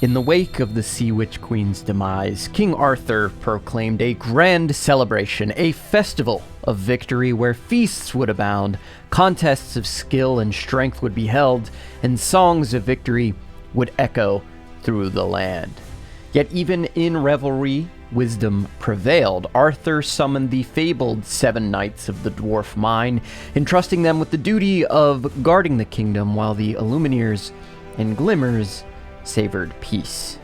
In the wake of the Sea Witch Queen's demise, King Arthur proclaimed a grand celebration, a festival of victory where feasts would abound, contests of skill and strength would be held, and songs of victory would echo through the land. Yet even in revelry, wisdom prevailed. Arthur summoned the fabled 7 Knights of the Dwarf Mine, entrusting them with the duty of guarding the kingdom while the Illumineers and Glimmers savored peace.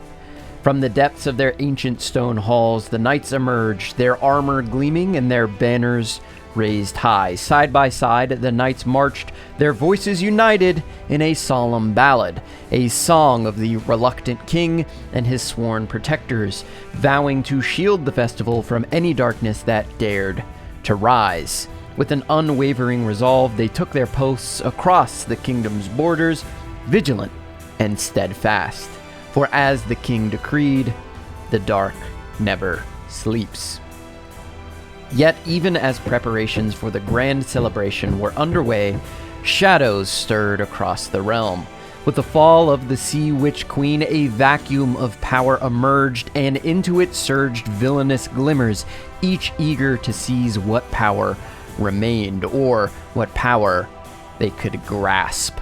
From the depths of their ancient stone halls, the knights emerged, their armor gleaming and their banners raised high. Side by side, the knights marched, their voices united in a solemn ballad, a song of the reluctant king and his sworn protectors, vowing to shield the festival from any darkness that dared to rise. With an unwavering resolve, they took their posts across the kingdom's borders, vigilant and steadfast. For as the king decreed, the dark never sleeps. Yet even as preparations for the grand celebration were underway, shadows stirred across the realm. With the fall of the Sea Witch Queen, a vacuum of power emerged, and into it surged villainous glimmers, each eager to seize what power remained, or what power they could grasp.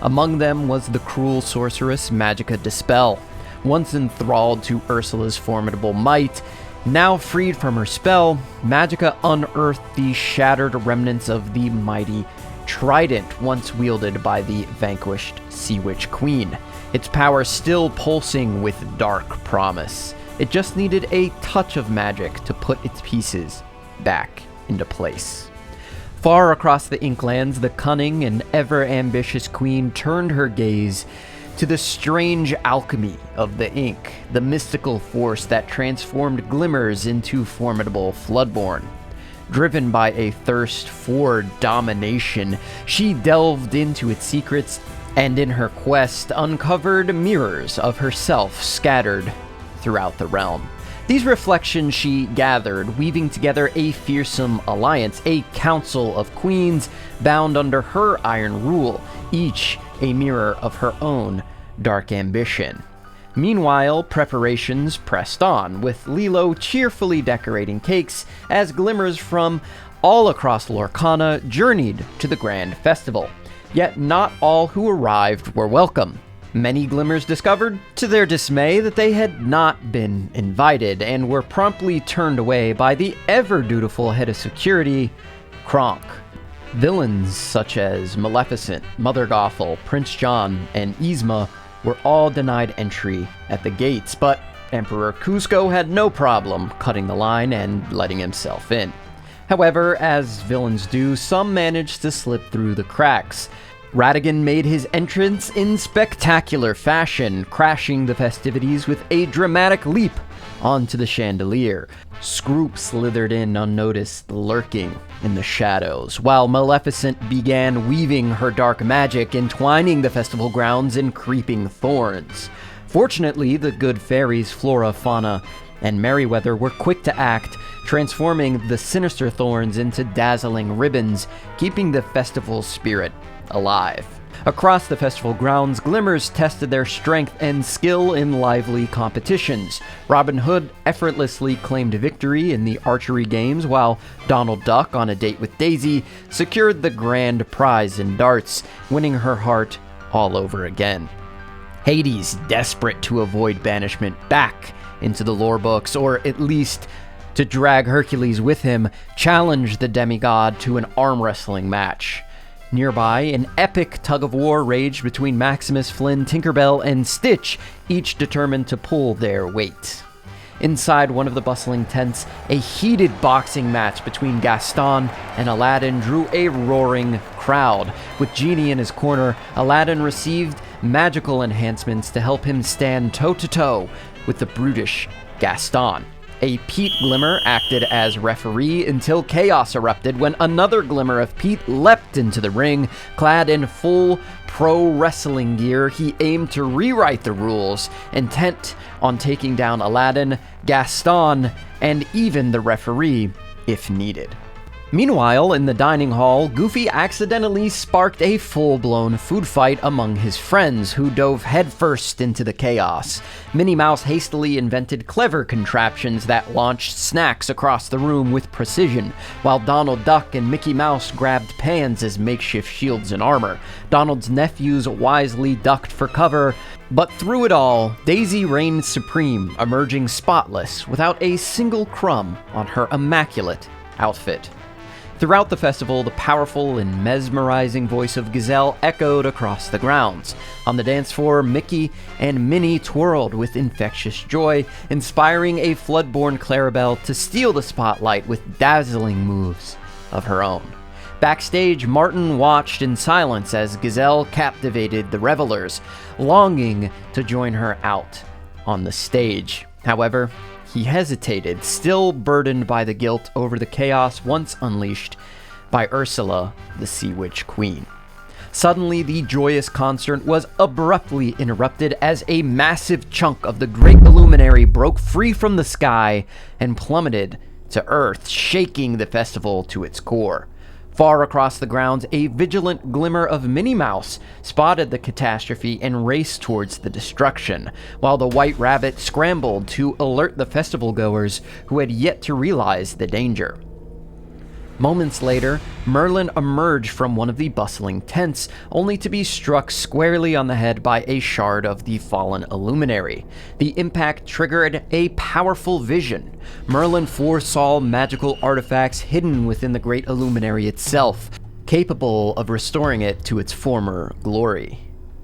Among them was the cruel sorceress Magica Dispel. Once enthralled to Ursula's formidable might, now freed from her spell, Magica unearthed the shattered remnants of the mighty trident once wielded by the vanquished Sea Witch Queen, its power still pulsing with dark promise. It just needed a touch of magic to put its pieces back into place. Far across the Inklands, the cunning and ever-ambitious queen turned her gaze to the strange alchemy of the ink, the mystical force that transformed glimmers into formidable Floodborn. Driven by a thirst for domination, she delved into its secrets and in her quest uncovered mirrors of herself scattered throughout the realm. These reflections she gathered, weaving together a fearsome alliance, a council of queens bound under her iron rule, each a mirror of her own dark ambition. Meanwhile, preparations pressed on, with Lilo cheerfully decorating cakes as glimmers from all across Lorcana journeyed to the grand festival. Yet not all who arrived were welcome. Many glimmers discovered, to their dismay, that they had not been invited and were promptly turned away by the ever-dutiful head of security, Kronk. Villains such as Maleficent, Mother Gothel, Prince John, and Yzma were all denied entry at the gates, but Emperor Kuzco had no problem cutting the line and letting himself in. However, as villains do, some managed to slip through the cracks. Ratigan made his entrance in spectacular fashion, crashing the festivities with a dramatic leap onto the chandelier. Scroop slithered in unnoticed, lurking in the shadows, while Maleficent began weaving her dark magic, entwining the festival grounds in creeping thorns. Fortunately, the good fairies Flora, Fauna, and Merryweather were quick to act, transforming the sinister thorns into dazzling ribbons, keeping the festival spirit alive. Across the festival grounds, glimmers tested their strength and skill in lively competitions. Robin Hood effortlessly claimed victory in the archery games, while Donald Duck, on a date with Daisy, secured the grand prize in darts, winning her heart all over again. Hades, desperate to avoid banishment back into the lore books, or at least to drag Hercules with him, challenged the demigod to an arm wrestling match. Nearby, an epic tug-of-war raged between Maximus, Flynn, Tinkerbell, and Stitch, each determined to pull their weight. Inside one of the bustling tents, a heated boxing match between Gaston and Aladdin drew a roaring crowd. With Genie in his corner, Aladdin received magical enhancements to help him stand toe-to-toe with the brutish Gaston. A Pete Glimmer acted as referee until chaos erupted when another Glimmer of Pete leapt into the ring. Clad in full pro wrestling gear, he aimed to rewrite the rules, intent on taking down Aladdin, Gaston, and even the referee if needed. Meanwhile, in the dining hall, Goofy accidentally sparked a full-blown food fight among his friends, who dove headfirst into the chaos. Minnie Mouse hastily invented clever contraptions that launched snacks across the room with precision, while Donald Duck and Mickey Mouse grabbed pans as makeshift shields and armor. Donald's nephews wisely ducked for cover, but through it all, Daisy reigned supreme, emerging spotless, without a single crumb on her immaculate outfit. Throughout the festival, the powerful and mesmerizing voice of Gazelle echoed across the grounds. On the dance floor, Mickey and Minnie twirled with infectious joy, inspiring a Floodborn Clarabelle to steal the spotlight with dazzling moves of her own. Backstage, Martin watched in silence as Gazelle captivated the revelers, longing to join her out on the stage. However, he hesitated, still burdened by the guilt over the chaos once unleashed by Ursula, the Sea Witch Queen. Suddenly, the joyous concert was abruptly interrupted as a massive chunk of the Great Illuminary broke free from the sky and plummeted to Earth, shaking the festival to its core. Far across the grounds, a vigilant glimmer of Minnie Mouse spotted the catastrophe and raced towards the destruction, while the White Rabbit scrambled to alert the festival goers who had yet to realize the danger. Moments later, Merlin emerged from one of the bustling tents, only to be struck squarely on the head by a shard of the fallen Illuminary. The impact triggered a powerful vision. Merlin foresaw magical artifacts hidden within the Great Illuminary itself, capable of restoring it to its former glory.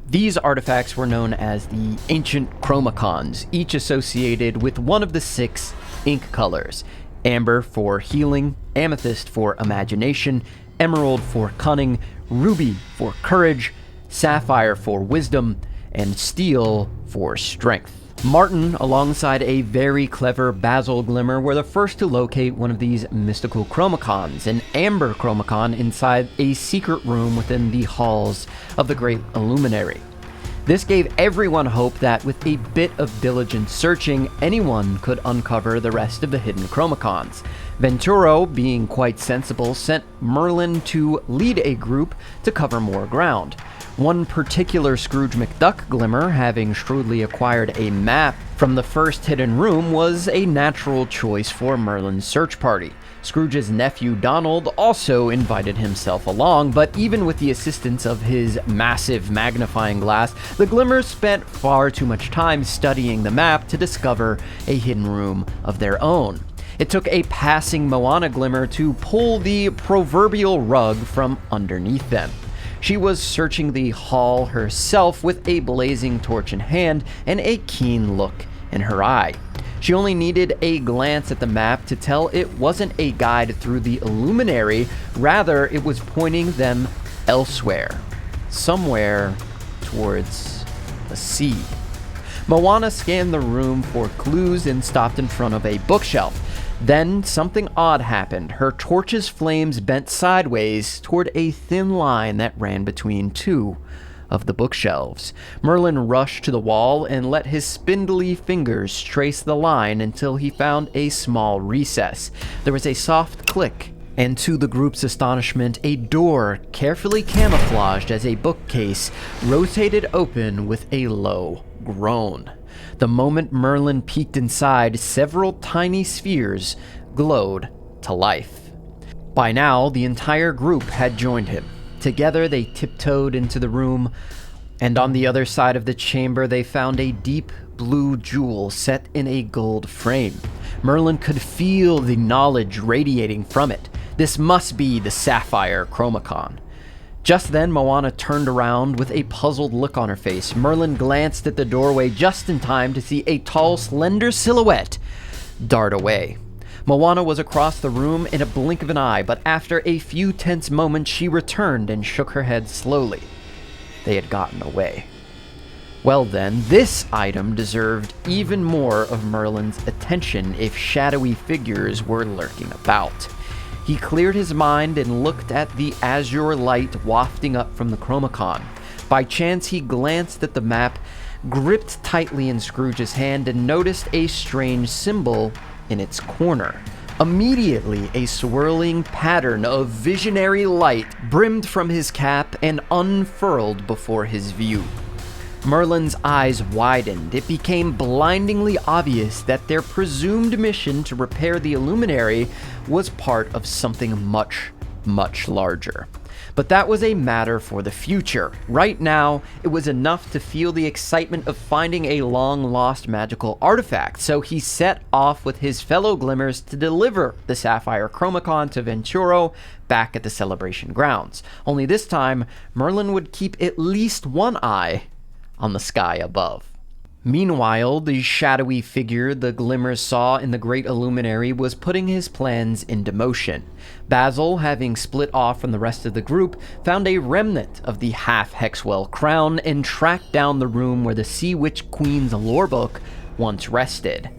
These artifacts were known as the Ancient Chromacons, each associated with one of the 6 ink colors: amber for healing, amethyst for imagination, emerald for cunning, ruby for courage, sapphire for wisdom, and steel for strength. Martin, alongside a very clever Basil Glimmer, were the first to locate one of these mystical chromacons, an amber chromacon inside a secret room within the halls of the Great Illuminary. This gave everyone hope that with a bit of diligent searching, anyone could uncover the rest of the hidden chromacons. Venturo, being quite sensible, sent Merlin to lead a group to cover more ground. One particular Scrooge McDuck glimmer, having shrewdly acquired a map from the first hidden room, was a natural choice for Merlin's search party. Scrooge's nephew Donald also invited himself along, but even with the assistance of his massive magnifying glass, the glimmers spent far too much time studying the map to discover a hidden room of their own. It took a passing Moana glimmer to pull the proverbial rug from underneath them. She was searching the hall herself with a blazing torch in hand and a keen look in her eye. She only needed a glance at the map to tell it wasn't a guide through the Illuminary, rather it was pointing them elsewhere, somewhere towards the sea. Moana scanned the room for clues and stopped in front of a bookshelf. Then something odd happened. Her torch's flames bent sideways toward a thin line that ran between 2 of the bookshelves. Merlin rushed to the wall and let his spindly fingers trace the line until he found a small recess. There was a soft click, and to the group's astonishment, a door, carefully camouflaged as a bookcase, rotated open with a low groan. The moment Merlin peeked inside, several tiny spheres glowed to life. By now, the entire group had joined him. Together, they tiptoed into the room, and on the other side of the chamber, they found a deep blue jewel set in a gold frame. Merlin could feel the knowledge radiating from it. This must be the sapphire chromacon. Just then, Moana turned around with a puzzled look on her face. Merlin glanced at the doorway just in time to see a tall, slender silhouette dart away. Moana was across the room in a blink of an eye, but after a few tense moments, she returned and shook her head slowly. They had gotten away. Well then, this item deserved even more of Merlin's attention if shadowy figures were lurking about. He cleared his mind and looked at the azure light wafting up from the chromacon. By chance, he glanced at the map, gripped tightly in Scrooge's hand, and noticed a strange symbol in its corner. Immediately, a swirling pattern of visionary light brimmed from his cap and unfurled before his view. Merlin's eyes widened. It became blindingly obvious that their presumed mission to repair the Illuminary was part of something much, much larger. But that was a matter for the future. Right now, it was enough to feel the excitement of finding a long-lost magical artifact, so he set off with his fellow Glimmers to deliver the Sapphire Chromacon to Venturo back at the celebration grounds. Only this time, Merlin would keep at least one eye on the sky above. Meanwhile, the shadowy figure the Glimmers saw in the Great Illuminary was putting his plans into motion. Basil, having split off from the rest of the group, found a remnant of the half-Hexwell crown and tracked down the room where the Sea Witch Queen's lore book once rested.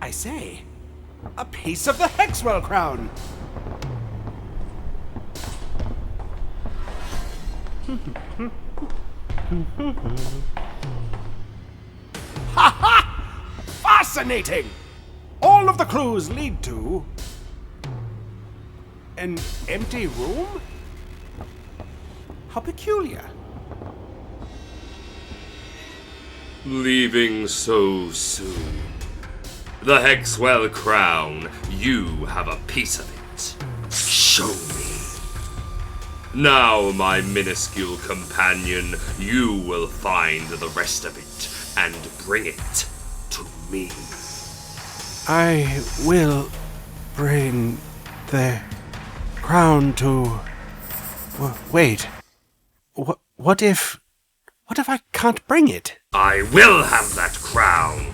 I say, a piece of the Hexwell crown! Ha ha! Fascinating! All of the clues lead to an empty room? How peculiar. Leaving so soon. The Hexwell crown, you have a piece of it. Show me. Now, my minuscule companion, you will find the rest of it and bring it to me. I will bring the crown to... Wait. What if I can't bring it? I will have that crown.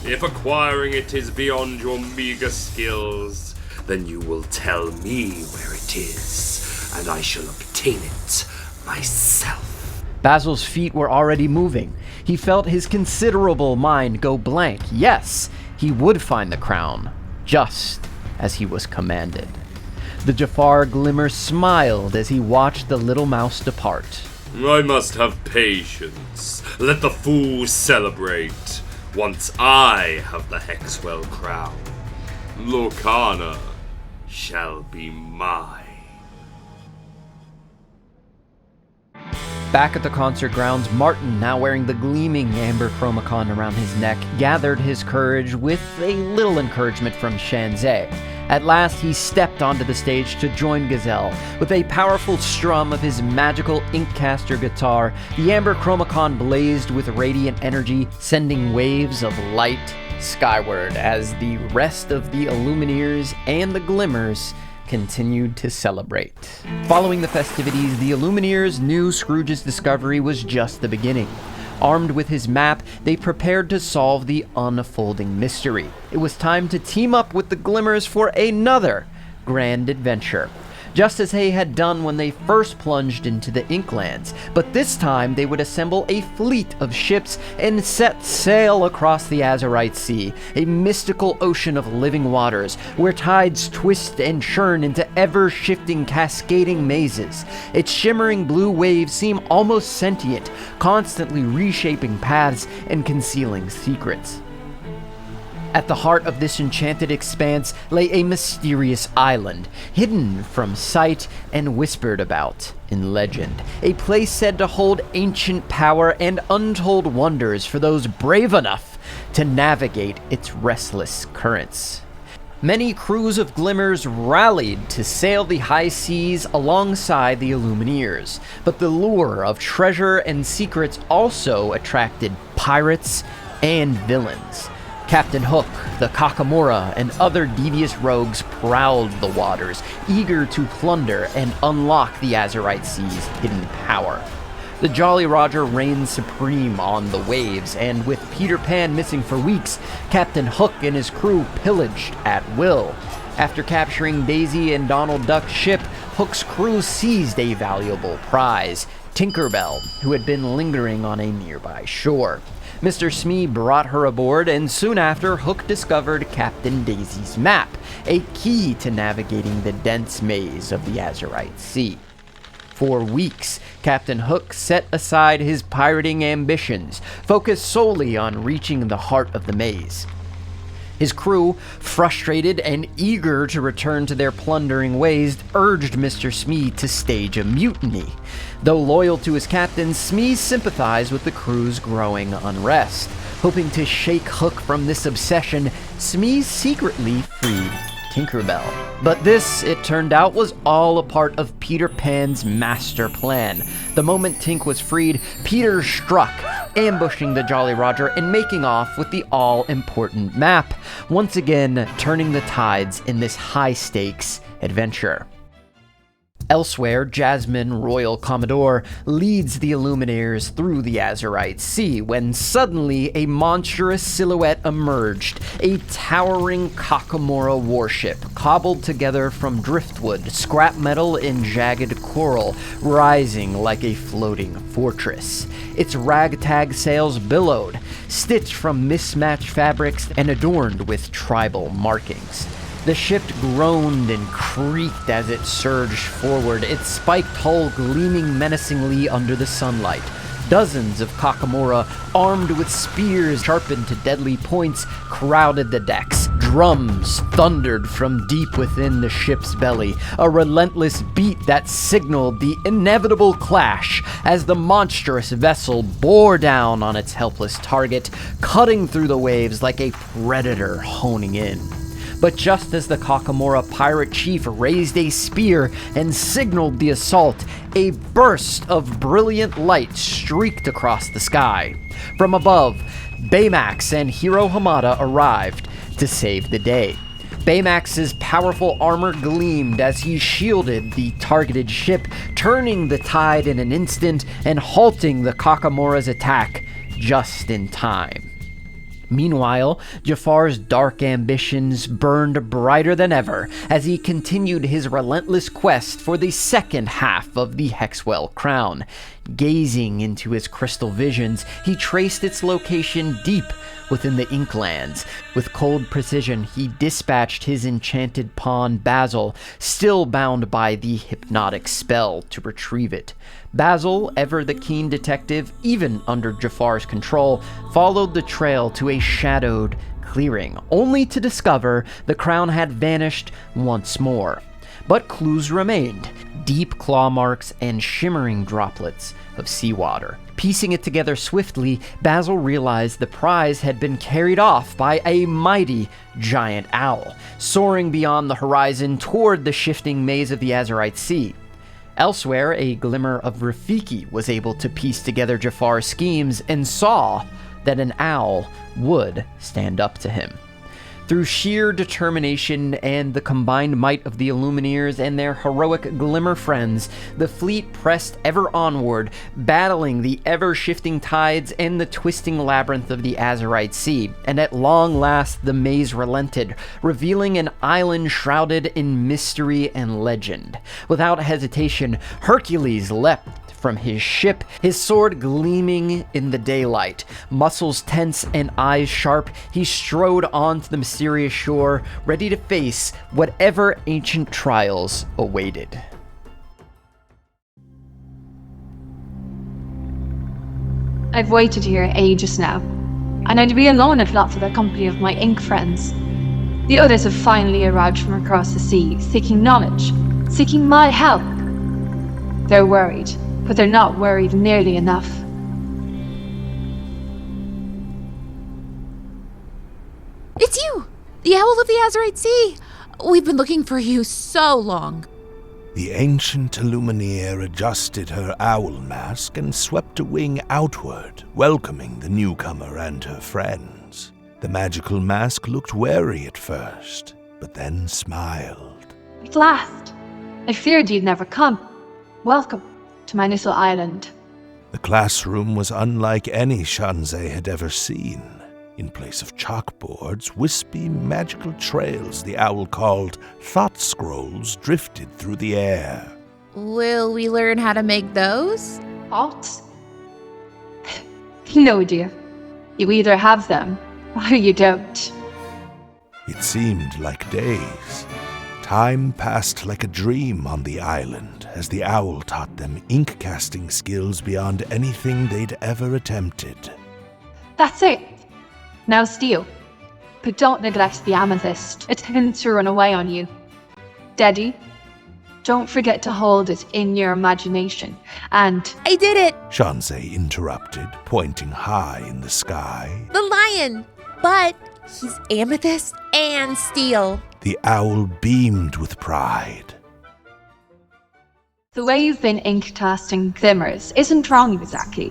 If acquiring it is beyond your meager skills, then you will tell me where it is, and I shall obtain it myself. Basil's feet were already moving. He felt his considerable mind go blank. Yes, he would find the crown, just as he was commanded. The Jafar Glimmer smiled as he watched the little mouse depart. I must have patience. Let the fools celebrate. Once I have the Hexwell crown, Lorcana shall be mine. Back at the concert grounds, Martin, now wearing the gleaming amber chromacon around his neck, gathered his courage with a little encouragement from Shanzay. At last, he stepped onto the stage to join Gazelle. With a powerful strum of his magical Inkcaster guitar, the amber chromacon blazed with radiant energy, sending waves of light skyward as the rest of the Illumineers and the Glimmers continued to celebrate. Following the festivities, the Illumineers knew Scrooge's discovery was just the beginning. Armed with his map, they prepared to solve the unfolding mystery. It was time to team up with the Glimmers for another grand adventure, just as they had done when they first plunged into the Inklands. But this time, they would assemble a fleet of ships and set sail across the Azurite Sea, a mystical ocean of living waters, where tides twist and churn into ever-shifting cascading mazes. Its shimmering blue waves seem almost sentient, constantly reshaping paths and concealing secrets. At the heart of this enchanted expanse lay a mysterious island, hidden from sight and whispered about in legend. A place said to hold ancient power and untold wonders for those brave enough to navigate its restless currents. Many crews of Glimmers rallied to sail the high seas alongside the Illumineers, but the lure of treasure and secrets also attracted pirates and villains. Captain Hook, the Kakamora, and other devious rogues prowled the waters, eager to plunder and unlock the Azerite Sea's hidden power. The Jolly Roger reigned supreme on the waves, and with Peter Pan missing for weeks, Captain Hook and his crew pillaged at will. After capturing Daisy and Donald Duck's ship, Hook's crew seized a valuable prize, Tinkerbell, who had been lingering on a nearby shore. Mr. Smee brought her aboard, and soon after, Hook discovered Captain Daisy's map, a key to navigating the dense maze of the Azurite Sea. For weeks, Captain Hook set aside his pirating ambitions, focused solely on reaching the heart of the maze. His crew, frustrated and eager to return to their plundering ways, urged Mr. Smee to stage a mutiny. Though loyal to his captain, Smee sympathized with the crew's growing unrest. Hoping to shake Hook from this obsession, Smee secretly freed Tinkerbell. But this, it turned out, was all a part of Peter Pan's master plan. The moment Tink was freed, Peter struck, ambushing the Jolly Roger and making off with the all-important map, once again turning the tides in this high-stakes adventure. Elsewhere, Jasmine, Royal Commodore, leads the Illuminaires through the Azurite Sea when suddenly a monstrous silhouette emerged, a towering Kakamora warship cobbled together from driftwood, scrap metal, and jagged coral, rising like a floating fortress. Its ragtag sails billowed, stitched from mismatched fabrics and adorned with tribal markings. The ship groaned and creaked as it surged forward, its spiked hull gleaming menacingly under the sunlight. Dozens of Kakamora, armed with spears sharpened to deadly points, crowded the decks. Drums thundered from deep within the ship's belly, a relentless beat that signaled the inevitable clash as the monstrous vessel bore down on its helpless target, cutting through the waves like a predator honing in. But just as the Kakamora pirate chief raised a spear and signaled the assault, a burst of brilliant light streaked across the sky. From above, Baymax and Hiro Hamada arrived to save the day. Baymax's powerful armor gleamed as he shielded the targeted ship, turning the tide in an instant and halting the Kakamora's attack just in time. Meanwhile, Jafar's dark ambitions burned brighter than ever as he continued his relentless quest for the second half of the Hexwell crown. Gazing into his crystal visions, he traced its location deep within the Inklands. With cold precision, he dispatched his enchanted pawn Basil, still bound by the hypnotic spell, to retrieve it. Basil, ever the keen detective, even under Jafar's control, followed the trail to a shadowed clearing, only to discover the crown had vanished once more. But clues remained: deep claw marks and shimmering droplets of seawater. Piecing it together swiftly, Basil realized the prize had been carried off by a mighty giant owl, soaring beyond the horizon toward the shifting maze of the Azurite Sea. Elsewhere, a glimmer of Rafiki was able to piece together Jafar's schemes and saw that an owl would stand up to him. Through sheer determination and the combined might of the Illuminaires and their heroic Glimmer friends, the fleet pressed ever onward, battling the ever-shifting tides and the twisting labyrinth of the Azurite Sea, and at long last the maze relented, revealing an island shrouded in mystery and legend. Without hesitation, Hercules leapt from his ship, his sword gleaming in the daylight. Muscles tense and eyes sharp, he strode onto the mysterious shore, ready to face whatever ancient trials awaited. I've waited here ages now, and I'd be alone if not for the company of my ink friends. The others have finally arrived from across the sea, seeking knowledge, seeking my help. They're worried, but they're not worried nearly enough. It's you! The Owl of the Azerite Sea! We've been looking for you so long. The ancient Illuminaire adjusted her owl mask and swept a wing outward, welcoming the newcomer and her friends. The magical mask looked wary at first, but then smiled. At last! I feared you'd never come. Welcome to my little island. The classroom was unlike any Shanzeh had ever seen. In place of chalkboards, wispy magical trails the owl called thought scrolls drifted through the air. Will we learn how to make those? thoughts? No, dear. You either have them, or you don't. It seemed like days. Time passed like a dream on the island as the owl taught them ink-casting skills beyond anything they'd ever attempted. That's it. Now steal. But don't neglect the amethyst. It tends to run away on you. Daddy, don't forget to hold it in your imagination. And I did it! Shanzeh interrupted, pointing high in the sky. The lion! But he's amethyst and steel. The owl beamed with pride. the way you've been ink casting glimmers isn't wrong exactly.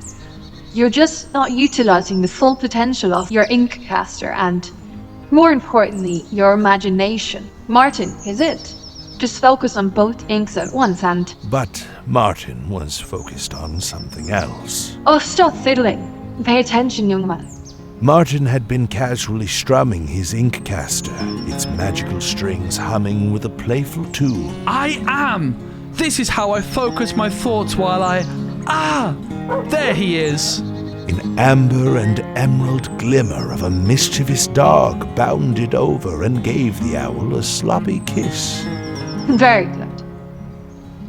You're just not utilizing the full potential of your ink caster and, more importantly, your imagination. Martin, is it? Just focus on both inks at once and... But Martin was focused on something else. Oh, stop fiddling. Pay attention, young man. Martin had been casually strumming his ink caster, its magical strings humming with a playful tune. I am! This is how I focus my thoughts while I... Ah! There he is! An amber and emerald glimmer of a mischievous dog bounded over and gave the owl a sloppy kiss. Very good.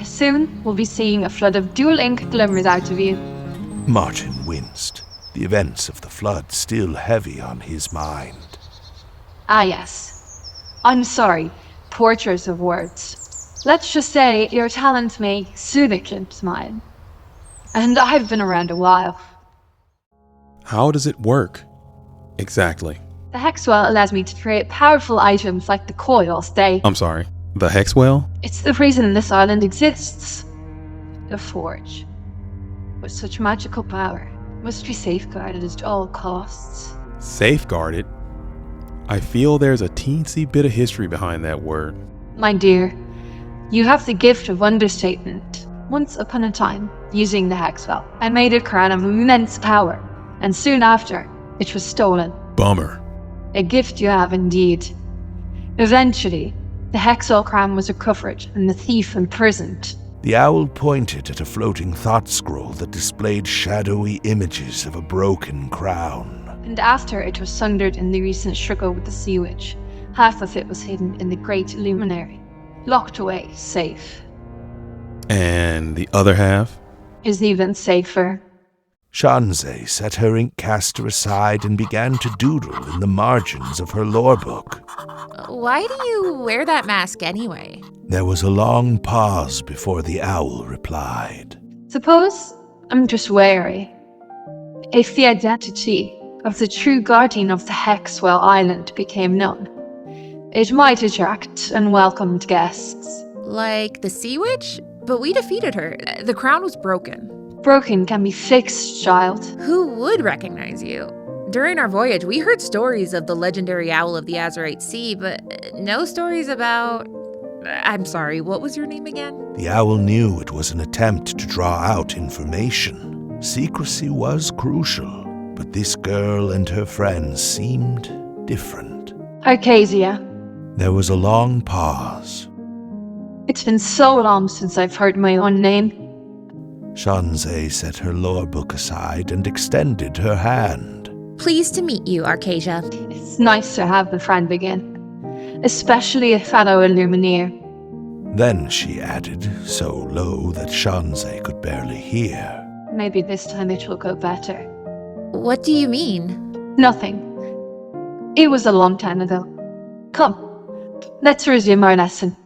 Soon we'll be seeing a flood of dual ink glimmers out of you. Martin winced, the events of the flood still heavy on his mind. Ah, yes. I'm sorry, poor choice of words. Let's just say your talent may soon eclipse mine. And I've been around a while. How does it work? Exactly. The Hexwell allows me to create powerful items like the coils. I'm sorry, the Hexwell? It's the reason this island exists. The Forge. With such magical power, must be safeguarded at all costs. Safeguarded? I feel there's a teensy bit of history behind that word. My dear, you have the gift of understatement. Once upon a time, using the Hexwell, I made a crown of immense power, and soon after, it was stolen. Bummer. A gift you have indeed. Eventually, the Hexwell crown was recovered and the thief imprisoned. The owl pointed at a floating thought scroll that displayed shadowy images of a broken crown. And after it was sundered in the recent struggle with the Sea Witch, half of it was hidden in the Great Luminary, locked away, safe. And the other half? Is even safer. Shanzeh set her ink caster aside and began to doodle in the margins of her lore book. Why do you wear that mask anyway? There was a long pause before the owl replied. Suppose I'm just wary. If the identity of the true guardian of the Hexwell Island became known, it might attract unwelcomed guests. Like the Sea Witch? But we defeated her. The crown was broken. Broken can be fixed, child. Who would recognize you? During our voyage, we heard stories of the legendary owl of the Azurite Sea, but no stories about... I'm sorry, what was your name again? The owl knew it was an attempt to draw out information. Secrecy was crucial, but this girl and her friends seemed different. Arcasia. There was a long pause. It's been so long since I've heard my own name. Shanzeh set her lore book aside and extended her hand. Pleased to meet you, Arcasia. It's nice to have a friend again, especially a fellow Illumineer. Then she added, so low that Shanzeh could barely hear. Maybe this time it will go better. What do you mean? Nothing. It was a long time ago. Come, let's resume our lesson.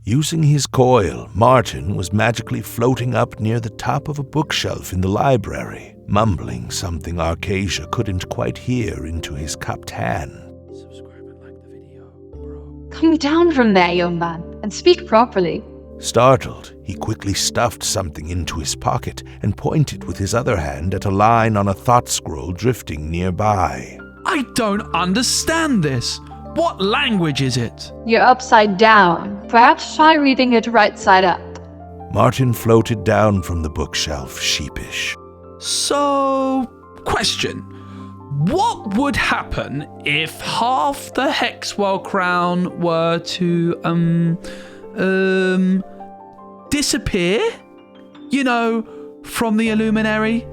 Using his coil, Martin was magically floating up near the top of a bookshelf in the library, mumbling something Arcasia couldn't quite hear into his cupped hand. Subscribe and like the video, bro. Come down from there, young man, and speak properly. Startled, he quickly stuffed something into his pocket and pointed with his other hand at a line on a thought scroll drifting nearby. I don't understand this. What language is it? You're upside down. Perhaps try reading it right side up. Martin floated down from the bookshelf, sheepish. So, question. What would happen if half the Hexwell crown were to, disappear? You know, from the Illuminary?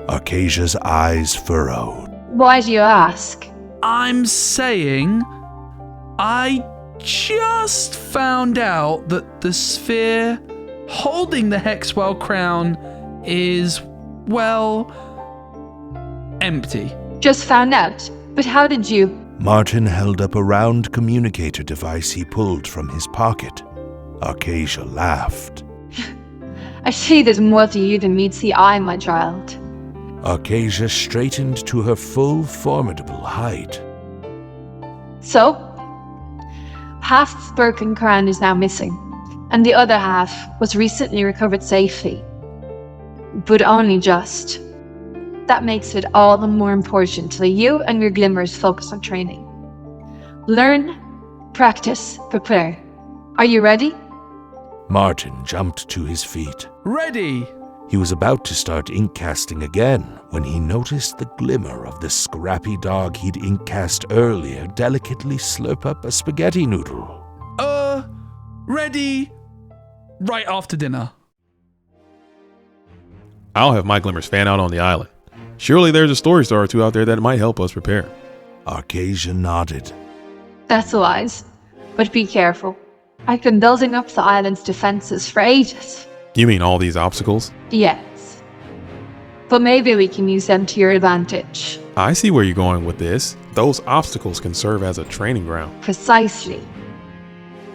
Arcasia's eyes furrowed. Why do you ask? I'm saying I just found out that the sphere holding the Hexwell crown is, well, empty. Just found out. But how did you? Martin held up a round communicator device he pulled from his pocket. Arcasia laughed. I see there's more to you than meets the eye, my child. Arcasia straightened to her full formidable height. So, half the broken crown is now missing, and the other half was recently recovered safely. But only just. That makes it all the more important that you and your glimmers focus on training. Learn, practice, prepare. Are you ready? Martin jumped to his feet. Ready! He was about to start ink casting again when he noticed the glimmer of the scrappy dog he'd ink cast earlier delicately slurp up a spaghetti noodle. Ready right after dinner. I'll have my glimmers fan out on the island. Surely there's a story star or two out there that might help us prepare. Arcasia nodded. That's wise. But be careful. I've been building up the island's defenses for ages. You mean all these obstacles? Yes. But maybe we can use them to your advantage. I see where you're going with this. Those obstacles can serve as a training ground. Precisely.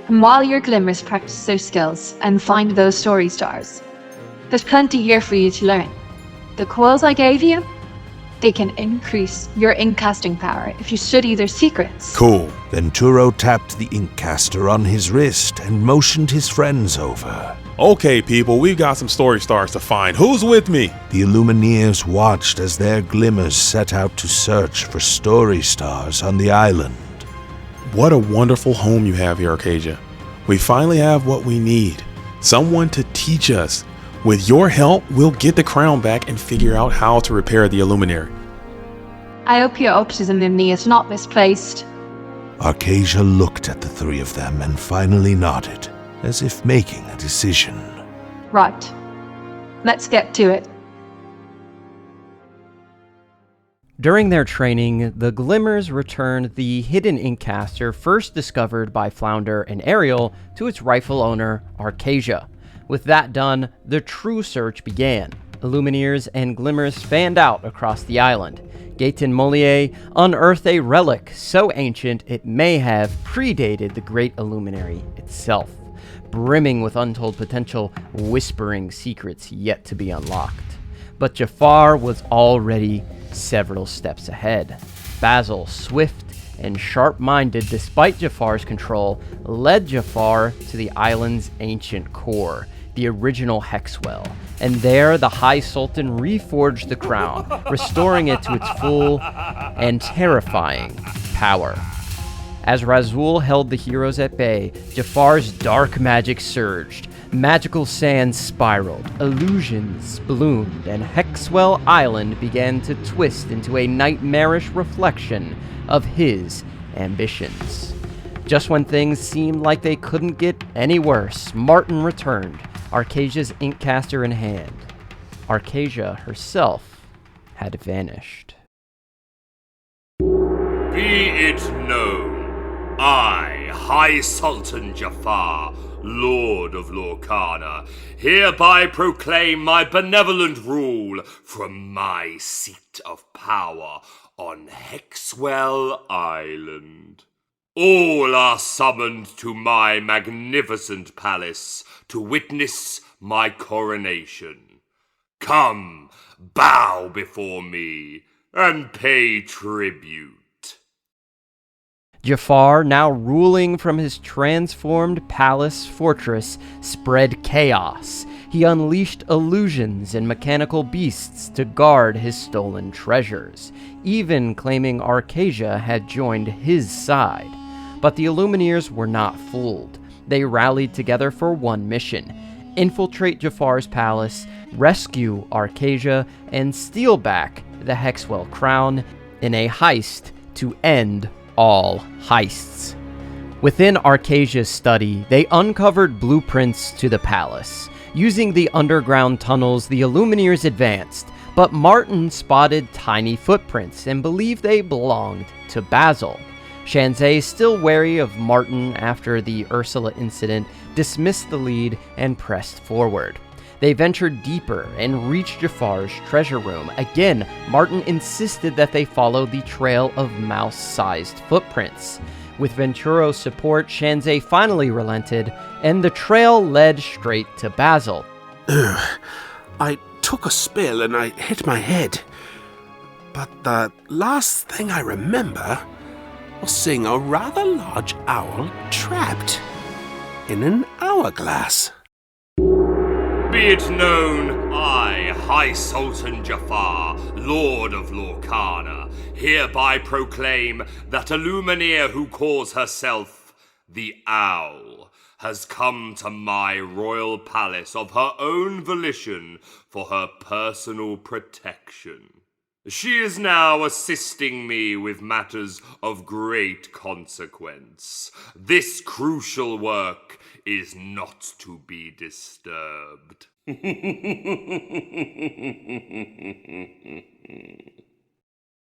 And while your glimmers practice their skills and find those story stars, there's plenty here for you to learn. The coils I gave you, they can increase your ink casting power if you study their secrets. Cool. Then Turo tapped the ink caster on his wrist and motioned his friends over. Okay, people, we've got some story stars to find. Who's with me? The Illumineers watched as their glimmers set out to search for story stars on the island. What a wonderful home you have here, Arcasia. We finally have what we need. Someone to teach us. With your help, we'll get the crown back and figure out how to repair the Illuminary. I hope your optimism in me is not misplaced. Arcasia looked at the three of them and finally nodded, as if making a decision. Right. Let's get to it. During their training, the Glimmers returned the hidden inkcaster first discovered by Flounder and Ariel to its rightful owner, Arcasia. With that done, the true search began. Illumineers and Glimmers fanned out across the island. Gaëtan Mollier unearthed a relic so ancient it may have predated the Great Illuminary itself, brimming with untold potential, whispering secrets yet to be unlocked. But Jafar was already several steps ahead. Basil, swift and sharp-minded despite Jafar's control, led Jafar to the island's ancient core, the original Hexwell, and there the High Sultan reforged the crown, restoring it to its full and terrifying power. As Razul held the heroes at bay, Jafar's dark magic surged, magical sands spiraled, illusions bloomed, and Hexwell Island began to twist into a nightmarish reflection of his ambitions. Just when things seemed like they couldn't get any worse, Martin returned, Arcasia's inkcaster in hand. Arcasia herself had vanished. Be it known, I, High Sultan Jafar, Lord of Lorcana, hereby proclaim my benevolent rule from my seat of power on Hexwell Island. All are summoned to my magnificent palace to witness my coronation. Come, bow before me, and pay tribute. Jafar, now ruling from his transformed palace fortress, spread chaos. He unleashed illusions and mechanical beasts to guard his stolen treasures, even claiming Arcasia had joined his side. But the Illumineers were not fooled. They rallied together for one mission: infiltrate Jafar's palace, rescue Arcasia, and steal back the Hexwell crown in a heist to end all heists. Within Arcasia's study, they uncovered blueprints to the palace. Using the underground tunnels, the Illumineers advanced, but Martin spotted tiny footprints and believed they belonged to Basil. Shanzay, still wary of Martin after the Ursula incident, dismissed the lead and pressed forward. They ventured deeper and reached Jafar's treasure room. Again, Martin insisted that they follow the trail of mouse-sized footprints. With Venturo's support, Shanzay finally relented, and the trail led straight to Basil. I took a spill and I hit my head. But the last thing I remember was seeing a rather large owl trapped in an hourglass. Be it known, I, High Sultan Jafar, Lord of Lorcana, hereby proclaim that a Lumineer who calls herself the Owl has come to my royal palace of her own volition for her personal protection. She is now assisting me with matters of great consequence. This crucial work is not to be disturbed.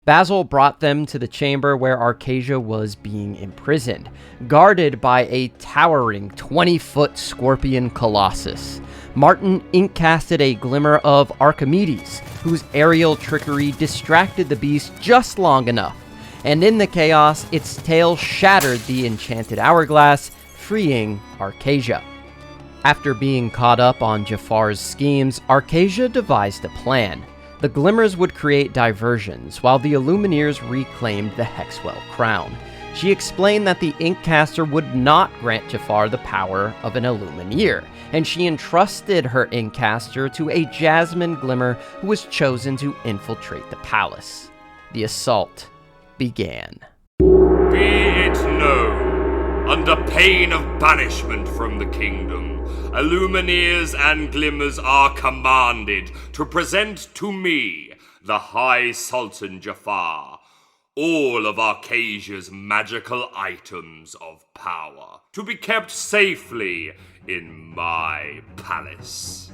Basil brought them to the chamber where Arcasia was being imprisoned, guarded by a towering 20-foot scorpion colossus. Martin ink-casted a glimmer of Archimedes, whose aerial trickery distracted the beast just long enough, and in the chaos, its tail shattered the enchanted hourglass, freeing Arcasia. After being caught up on Jafar's schemes, Arcasia devised a plan. The Glimmers would create diversions, while the Illumineers reclaimed the Hexwell crown. She explained that the Inkcaster would not grant Jafar the power of an Illumineer, and she entrusted her Inkcaster to a Jasmine Glimmer who was chosen to infiltrate the palace. The assault began. Be it known, under pain of banishment from the kingdom, Illumineers and Glimmers are commanded to present to me, the High Sultan Jafar, all of Arcasia's magical items of power, to be kept safely in my palace.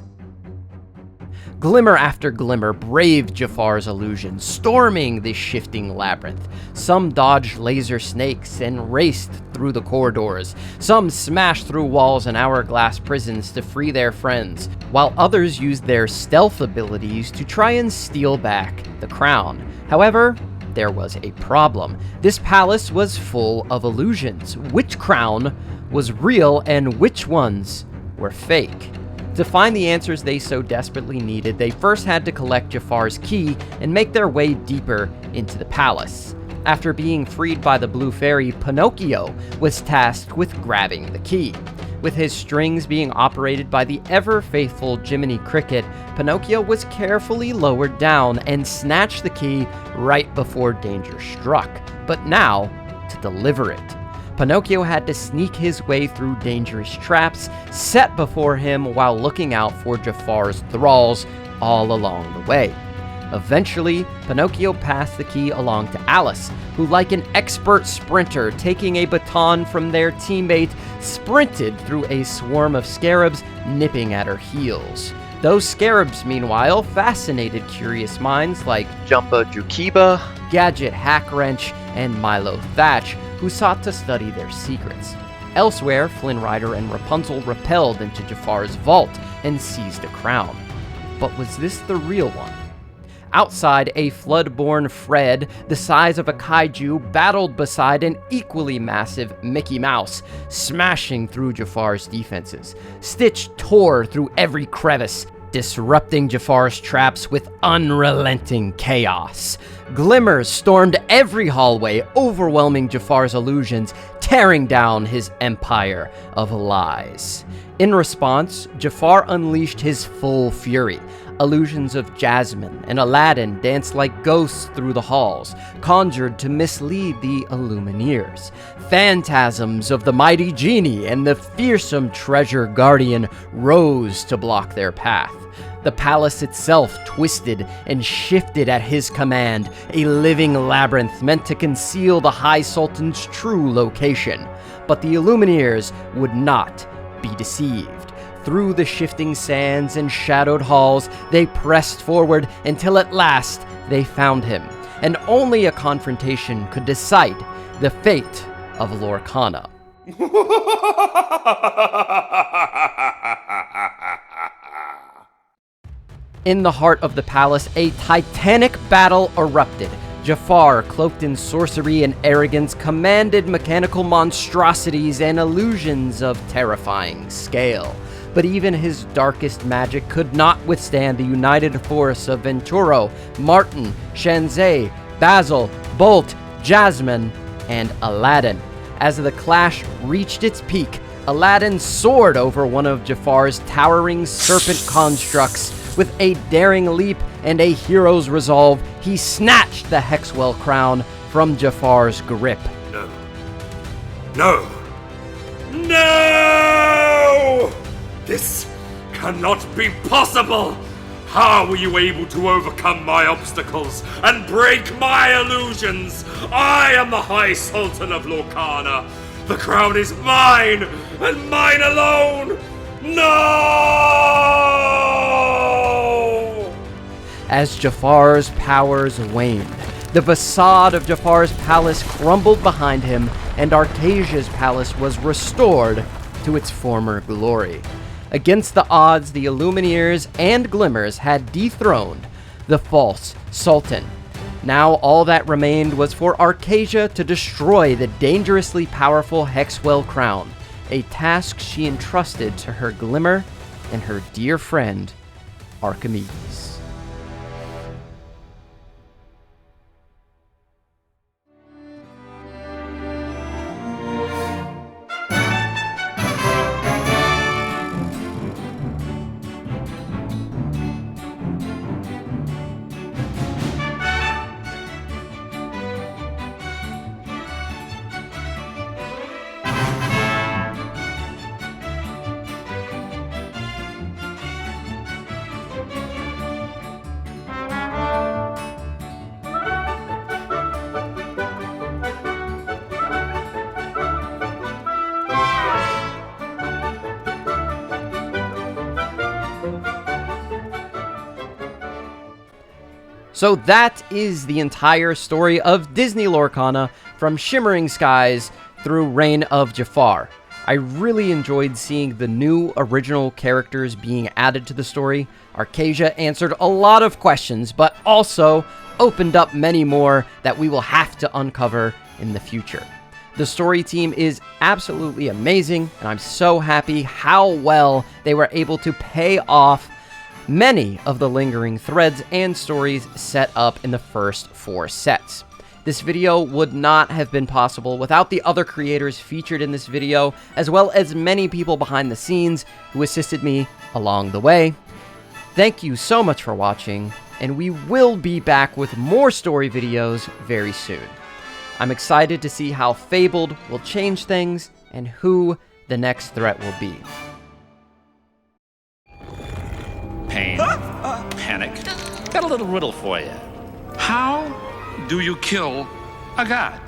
Glimmer after glimmer braved Jafar's illusion, storming the shifting labyrinth. Some dodged laser snakes and raced through the corridors. Some smashed through walls and hourglass prisons to free their friends, while others used their stealth abilities to try and steal back the crown. However, there was a problem. This palace was full of illusions. Which crown was real and which ones were fake? To find the answers they so desperately needed, they first had to collect Jafar's key and make their way deeper into the palace. After being freed by the Blue Fairy, Pinocchio was tasked with grabbing the key. With his strings being operated by the ever-faithful Jiminy Cricket, Pinocchio was carefully lowered down and snatched the key right before danger struck. But now, to deliver it. Pinocchio had to sneak his way through dangerous traps set before him while looking out for Jafar's thralls all along the way. Eventually, Pinocchio passed the key along to Alice, who, like an expert sprinter taking a baton from their teammate, sprinted through a swarm of scarabs nipping at her heels. Those scarabs, meanwhile, fascinated curious minds like Jumba Jukiba, Gadget Hackwrench, and Milo Thatch, who sought to study their secrets. Elsewhere, Flynn Rider and Rapunzel repelled into Jafar's vault and seized a crown. But was this the real one? Outside, a flood-born Fred, the size of a kaiju, battled beside an equally massive Mickey Mouse, smashing through Jafar's defenses. Stitch tore through every crevice, disrupting Jafar's traps with unrelenting chaos. Glimmers stormed every hallway, overwhelming Jafar's illusions, tearing down his empire of lies. In response, Jafar unleashed his full fury. Illusions of Jasmine and Aladdin danced like ghosts through the halls, conjured to mislead the Illumineers. Phantasms of the mighty genie and the fearsome treasure guardian rose to block their path. The palace itself twisted and shifted at his command, a living labyrinth meant to conceal the High Sultan's true location. But the Illumineers would not be deceived. Through the shifting sands and shadowed halls, they pressed forward until at last they found him, and only a confrontation could decide the fate of Lorcana. In the heart of the palace, a titanic battle erupted. Jafar, cloaked in sorcery and arrogance, commanded mechanical monstrosities and illusions of terrifying scale. But even his darkest magic could not withstand the united force of Venturo, Martin, Shanzay, Basil, Bolt, Jasmine, and Aladdin. As the clash reached its peak, Aladdin soared over one of Jafar's towering serpent constructs. With a daring leap and a hero's resolve, he snatched the Hexwell crown from Jafar's grip. No! No! This cannot be possible! How were you able to overcome my obstacles and break my illusions? I am the High Sultan of Lorcana. The crown is mine, and mine alone! No! As Jafar's powers waned, the facade of Jafar's palace crumbled behind him, and Arcasia's palace was restored to its former glory. Against the odds, the Illumineers and Glimmers had dethroned the false Sultan. Now all that remained was for Arcasia to destroy the dangerously powerful Hexwell crown, a task she entrusted to her Glimmer and her dear friend, Archimedes. So that is the entire story of Disney Lorcana, from Shimmering Skies through Reign of Jafar. I really enjoyed seeing the new original characters being added to the story. Arcasia answered a lot of questions, but also opened up many more that we will have to uncover in the future. The story team is absolutely amazing, and I'm so happy how well they were able to pay off many of the lingering threads and stories set up in the first 4 sets. This video would not have been possible without the other creators featured in this video, as well as many people behind the scenes who assisted me along the way. Thank you so much for watching, and we will be back with more story videos very soon. I'm excited to see how Fabled will change things and who the next threat will be. Pain, panic. Got a little riddle for you. How do you kill a god?